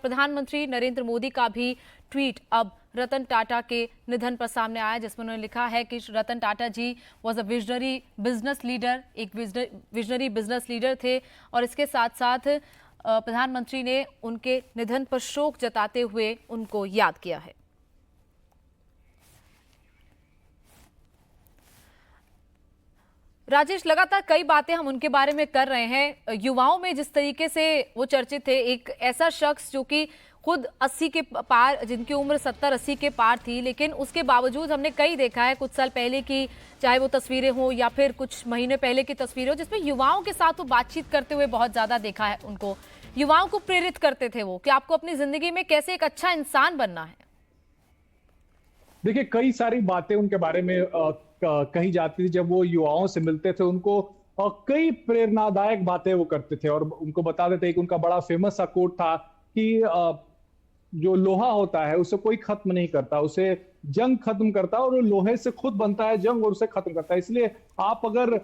प्रधानमंत्री नरेंद्र मोदी का भी ट्वीट अब रतन टाटा के निधन पर सामने आया, जिसमें उन्होंने लिखा है कि Ratan Tata ji was a visionary business leader, एक विजनरी बिजनेस लीडर थे। और इसके साथ साथ प्रधानमंत्री ने उनके निधन पर शोक जताते हुए उनको याद किया है। राजेश, लगातार कई बातें हम उनके बारे में कर रहे हैं। युवाओं में जिस तरीके से वो चर्चित थे, एक ऐसा शख्स जो कि खुद 80 के पार, जिनकी उम्र 70-80 के पार थी, लेकिन उसके बावजूद हमने कई देखा है कुछ साल पहले की, चाहे वो तस्वीरें हो या फिर कुछ महीने पहले की तस्वीरें हो, जिसमें युवाओं के साथ वो बातचीत करते हुए बहुत ज्यादा देखा है उनको। युवाओं को प्रेरित करते थे वो कि आपको अपनी जिंदगी में कैसे एक अच्छा इंसान बनना है। देखिए, कई सारी बातें उनके बारे में कही जाती थी। जब वो युवाओं से मिलते थे, उनको कई प्रेरणादायक बातें वो करते थे और उनको बताते थे। कि उनका बड़ा फेमस सा कोट था कि जो लोहा होता है उसे कोई खत्म नहीं करता, उसे जंग खत्म करता है, और वो लोहे से खुद बनता है जंग और उसे खत्म करता है। इसलिए आप अगर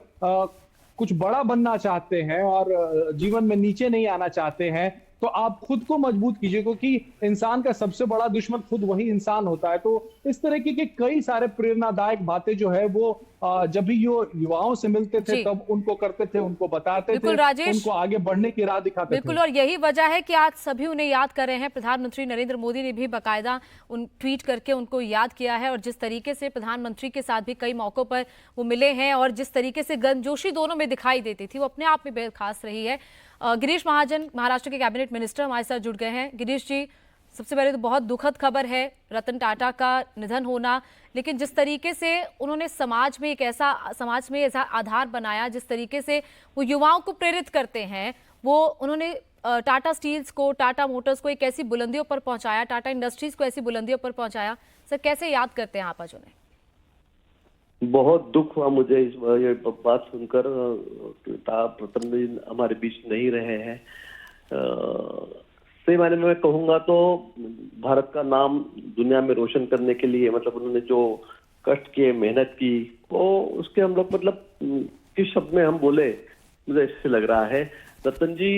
कुछ बड़ा बनना चाहते हैं और जीवन में नीचे नहीं आना चाहते हैं, तो आप खुद को मजबूत कीजिए, क्योंकि इंसान का सबसे बड़ा दुश्मन खुद वही इंसान होता है। तो इस तरह की कई सारे प्रेरणादायक बातें जो है वो जब भी युवाओं से मिलते थे तब उनको करते थे, उनको बताते थे, उनको आगे बढ़ने की राह दिखाते थे। बिल्कुल, और यही वजह है कि आज सभी उन्हें याद कर रहे हैं। प्रधानमंत्री नरेंद्र मोदी ने भी बाकायदा उन ट्वीट करके उनको याद किया है, और जिस तरीके से प्रधानमंत्री के साथ भी कई मौकों पर वो मिले हैं और जिस तरीके से गर्मजोशी दोनों में दिखाई देती थी, वो अपने आप में बेहद खास रही है। गिरीश महाजन, महाराष्ट्र के कैबिनेट मिनिस्टर, हमारे साथ जुड़ गए हैं। गिरीश जी, सबसे पहले तो बहुत दुखद खबर है रतन टाटा का निधन होना, लेकिन जिस तरीके से उन्होंने समाज में ऐसा आधार बनाया, जिस तरीके से वो युवाओं को प्रेरित करते हैं, वो उन्होंने टाटा स्टील्स को, टाटा मोटर्स को एक ऐसी बुलंदियों पर पहुंचाया, टाटा इंडस्ट्रीज को ऐसी बुलंदियों पर पहुंचाया। सर, कैसे याद करते हैं आप आज उन्हें? बहुत दुख हुआ मुझे ये बात सुनकर। रतन जी हमारे बीच नहीं रहे हैं। सही मायने में मैं कहूंगा तो भारत का नाम दुनिया में रोशन करने के लिए, मतलब उन्होंने जो कष्ट किए, मेहनत की, वो उसके हम लोग मतलब किस शब्द में हम बोले, मुझे इससे लग रहा है। रतन जी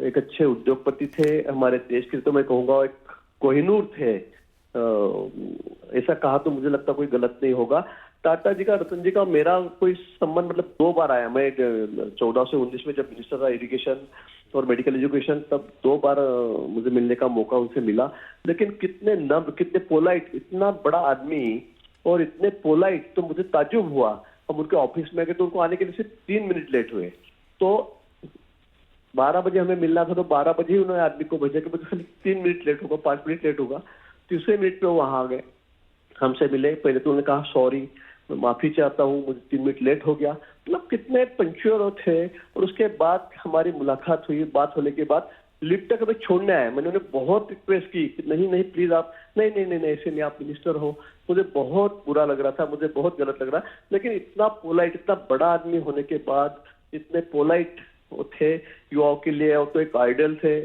एक अच्छे उद्योगपति थे हमारे देश के, तो मैं कहूंगा एक कोहिनूर थे। ऐसा कहा तो मुझे लगता कोई गलत नहीं होगा। टाटा जी का, रतन जी का मेरा कोई संबंध मतलब 2 बार आया। मैं 14 से 19 में जब मिनिस्टर था इरिगेशन और मेडिकल एजुकेशन, तब 2 बार मुझे मिलने का मौका उनसे मिला। लेकिन कितने नम्र, कितने पोलाइट, इतना बड़ा आदमी और इतने पोलाइट, तो मुझे ताज्जुब हुआ। हम उनके ऑफिस में गए तो उनको आने के लिए सिर्फ 3 मिनट लेट हुए। तो 12 बजे हमें मिलना था, तो 12 बजे ही उन्होंने आदमी को भेजा कि मुझे 3 मिनट लेट होगा, 5 मिनट लेट होगा। तीसरे मिनट पे वो वहां आ गए, हमसे मिले। पहले तो उन्होंने कहा सॉरी, मैं माफी चाहता हूँ, मुझे 3 मिनट लेट हो गया। मतलब कितने पंक्चुअल थे। और उसके बाद हमारी मुलाकात हुई। बात होने के बाद लिफ्ट तक हमें छोड़ने आए। मैंने उन्हें बहुत रिक्वेस्ट की कि नहीं नहीं प्लीज आप, नहीं नहीं नहीं, ऐसे नहीं, आप मिनिस्टर हो। मुझे बहुत बुरा लग रहा था, मुझे बहुत गलत लग रहा। लेकिन इतना पोलाइट, इतना बड़ा आदमी होने के बाद इतने पोलाइट थे युवाओं के लिए, और तो एक आइडल थे,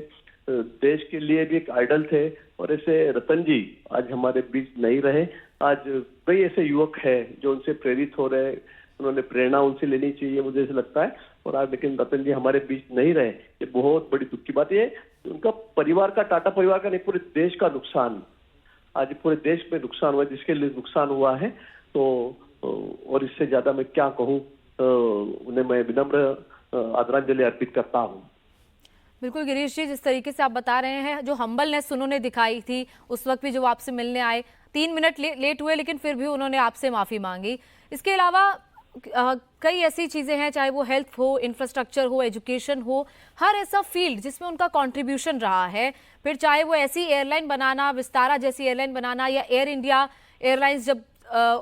देश के लिए भी एक आइडल थे। और ऐसे रतन जी आज हमारे बीच नहीं रहे। आज कई ऐसे युवक हैं जो उनसे प्रेरित हो रहे हैं, उन्होंने प्रेरणा उनसे लेनी चाहिए, मुझे ऐसा लगता है। और आज लेकिन रतन जी हमारे बीच नहीं रहे, ये बहुत बड़ी दुख की बात है। उनका परिवार का, टाटा परिवार का नहीं, पूरे देश का नुकसान, आज पूरे देश में नुकसान हुआ, जिसके लिए नुकसान हुआ है। तो और इससे ज्यादा मैं क्या कहूँ, उन्हें मैं विनम्र आदरांजलि अर्पित करता हूँ। बिल्कुल गिरीश जी, जिस तरीके से आप बता रहे हैं, जो हम्बलनेस उन्होंने दिखाई थी उस वक्त भी, जो आपसे मिलने आए, 3 मिनट लेट हुए, लेकिन फिर भी उन्होंने आपसे माफ़ी मांगी। इसके अलावा कई ऐसी चीज़ें हैं, चाहे वो हेल्थ हो, इंफ्रास्ट्रक्चर हो, एजुकेशन हो, हर ऐसा फील्ड जिसमें उनका कंट्रीब्यूशन रहा है। फिर चाहे वो ऐसी एयरलाइन बनाना, विस्तारा जैसी एयरलाइन बनाना, या एयर इंडिया एयरलाइंस जब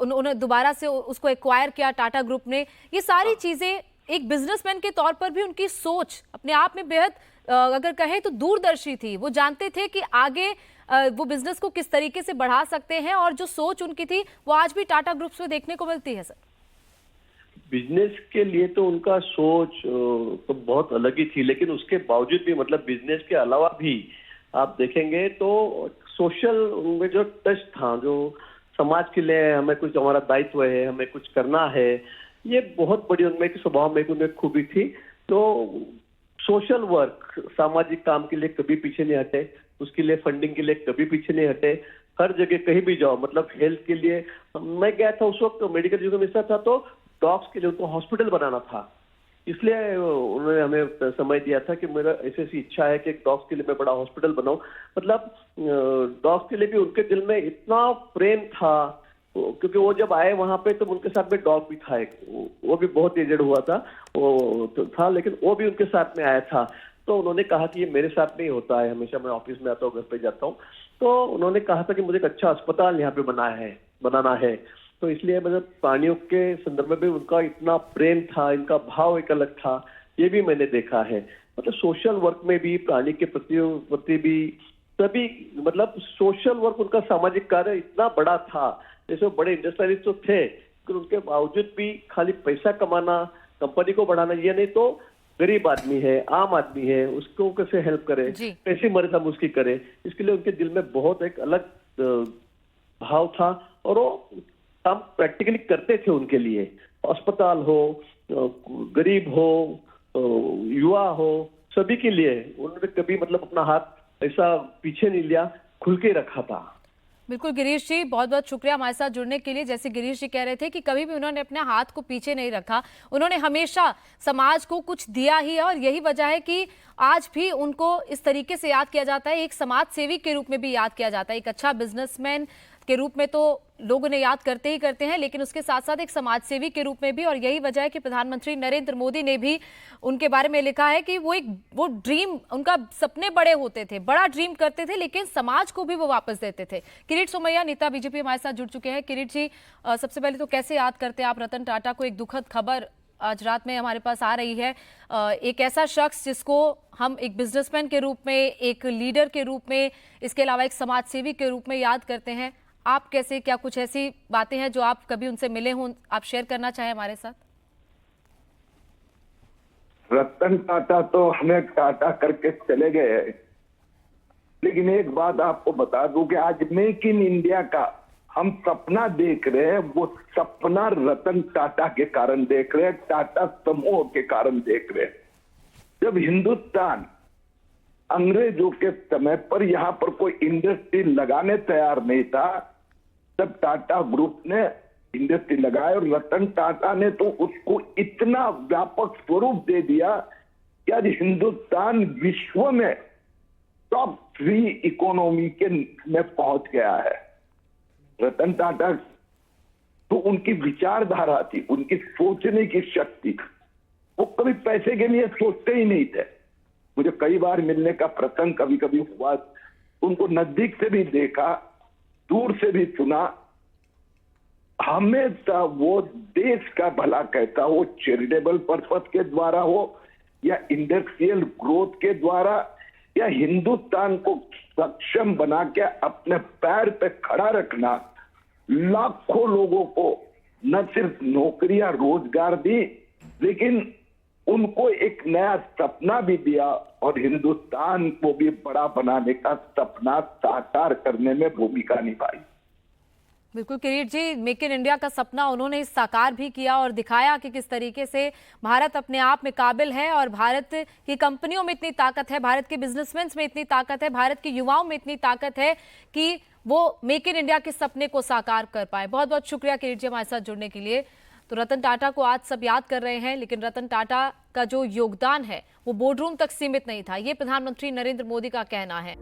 उन्होंने दोबारा से उसको एक्वायर किया टाटा ग्रुप ने, ये सारी चीज़ें एक बिजनेसमैन के तौर पर भी उनकी सोच अपने आप में बेहद, अगर कहें तो दूरदर्शी थी। वो जानते थे कि आगे वो बिजनेस को किस तरीके से बढ़ा सकते हैं, और जो सोच उनकी थी वो आज भी टाटा ग्रुप्स में देखने को मिलती है। सर, बिजनेस के लिए तो उनका सोच तो बहुत अलग ही थी, लेकिन उसके बावजूद भी, मतलब बिजनेस के अलावा भी आप देखेंगे तो सोशल में जो टच था, जो समाज के लिए हमें कुछ, हमारा दायित्व है, हमें कुछ करना है, ये बहुत बड़ी उनमें की स्वभाव में उनमें खूबी थी। तो सोशल वर्क, सामाजिक काम के लिए कभी पीछे नहीं हटे। उसके लिए फंडिंग के लिए कभी पीछे नहीं हटे। हर जगह कहीं भी जाओ, मतलब हेल्थ के लिए मैं गया था उस वक्त मेडिकल एजुकेशन मिनिस्टर था, तो डॉग्स के लिए उनको हॉस्पिटल बनाना था, इसलिए उन्होंने हमें समय दिया था कि मेरा ऐसी इच्छा है कि डॉग्स के लिए मैं बड़ा हॉस्पिटल बनाऊं। मतलब डॉग्स के लिए भी उनके दिल में इतना प्रेम था, क्योंकि वो जब आए वहां पे तो उनके साथ में डॉग भी था एक, वो भी बहुत एजेड हुआ था, वो तो था, लेकिन वो भी उनके साथ में आया था। तो उन्होंने कहा कि ये मेरे साथ में ही होता है, हमेशा मैं ऑफिस में आता हूँ, घर पे जाता हूँ, तो उन्होंने कहा था कि मुझे एक अच्छा अस्पताल यहाँ पे बनाना है। तो इसलिए मतलब प्राणियों के संदर्भ में भी उनका इतना प्रेम था, इनका भाव एक अलग था, ये भी मैंने देखा है। मतलब सोशल वर्क में भी प्राणी के प्रति भी सभी, मतलब सोशल वर्क उनका सामाजिक कार्य इतना बड़ा था। जैसे बड़े इंडस्ट्रियलिस्ट तो थे, लेकिन उनके बावजूद भी खाली पैसा कमाना, कंपनी को बढ़ाना, ये नहीं तो गरीब आदमी है, आम आदमी है, उसको कैसे हेल्प करे, कैसी मदद हम उसकी करें, इसके लिए उनके दिल में बहुत एक अलग भाव था। और वो काम प्रैक्टिकली करते थे उनके लिए, अस्पताल हो, गरीब हो, युवा हो, सभी के लिए उन्होंने कभी मतलब अपना हाथ ऐसा पीछे नहीं लिया, खुल के रखा था। बिल्कुल गिरीश जी, बहुत बहुत शुक्रिया हमारे साथ जुड़ने के लिए। जैसे गिरीश जी कह रहे थे कि कभी भी उन्होंने अपने हाथ को पीछे नहीं रखा, उन्होंने हमेशा समाज को कुछ दिया ही है, और यही वजह है कि आज भी उनको इस तरीके से याद किया जाता है, एक समाज सेवी के रूप में भी याद किया जाता है। एक अच्छा बिजनेसमैन के रूप में तो लोग उन्हें याद करते ही करते हैं, लेकिन उसके साथ साथ एक समाज सेवी के रूप में भी। और यही वजह है कि प्रधानमंत्री नरेंद्र मोदी ने भी उनके बारे में लिखा है कि वो ड्रीम, उनका सपने बड़े होते थे, बड़ा ड्रीम करते थे, लेकिन समाज को भी वो वापस देते थे। किरीट सोमैया, नेता बीजेपी, हमारे साथ जुड़ चुके हैं। किरीट जी, सबसे पहले तो कैसे याद करते हैं आप रतन टाटा को? एक दुखद खबर आज रात में हमारे पास आ रही है, एक ऐसा शख्स जिसको हम एक बिजनेसमैन के रूप में, एक लीडर के रूप में, इसके अलावा एक समाज सेवी के रूप में याद करते हैं। आप कैसे, क्या कुछ ऐसी बातें हैं जो आप कभी उनसे मिले हों, आप शेयर करना चाहें हमारे साथ? रतन टाटा तो हमें टाटा करके चले गए, लेकिन एक बात आपको बता दूं कि आज मेक इन इंडिया का हम सपना देख रहे हैं, वो सपना रतन टाटा के कारण देख रहे हैं, टाटा समूह के कारण देख रहे हैं। जब हिंदुस्तान अंग्रेजों के समय पर यहाँ पर कोई इंडस्ट्री लगाने तैयार नहीं था, तब टाटा ग्रुप ने इंडस्ट्री लगाया, और रतन टाटा ने तो उसको इतना व्यापक स्वरूप दे दिया कि आज हिंदुस्तान विश्व में टॉप 3 इकोनॉमी के में पहुंच गया है। रतन टाटा तो उनकी विचारधारा थी, उनकी सोचने की शक्ति, वो कभी पैसे के लिए सोचते ही नहीं थे। मुझे कई बार मिलने का प्रसंग कभी कभी हुआ, उनको नजदीक से भी देखा, दूर से भी सुना। हमेशा वो देश का भला कहता हो, चैरिटेबल पर्पस के द्वारा हो या इंडस्ट्रियल ग्रोथ के द्वारा, या हिंदुस्तान को सक्षम बना के अपने पैर पे खड़ा रखना, लाखों लोगों को न सिर्फ नौकरियां, रोजगार दी, लेकिन उनको एक नया सपना भी दिया, और हिंदुस्तान को भी बड़ा बनाने का सपना साकार करने में भूमिका निभाई। बिल्कुल किरीट जी, मेक इन इंडिया का सपना उन्होंने साकार भी किया और दिखाया कि किस तरीके से भारत अपने आप में काबिल है, और भारत की कंपनियों में इतनी ताकत है, भारत के बिजनेसमैन में इतनी ताकत है, भारत के युवाओं में इतनी ताकत है कि वो मेक इन इंडिया के सपने को साकार कर पाए। बहुत बहुत शुक्रिया किरीट जी हमारे साथ जुड़ने के लिए। तो रतन टाटा को आज सब याद कर रहे हैं, लेकिन रतन टाटा का जो योगदान है वो बोर्डरूम तक सीमित नहीं था, ये प्रधानमंत्री नरेंद्र मोदी का कहना है।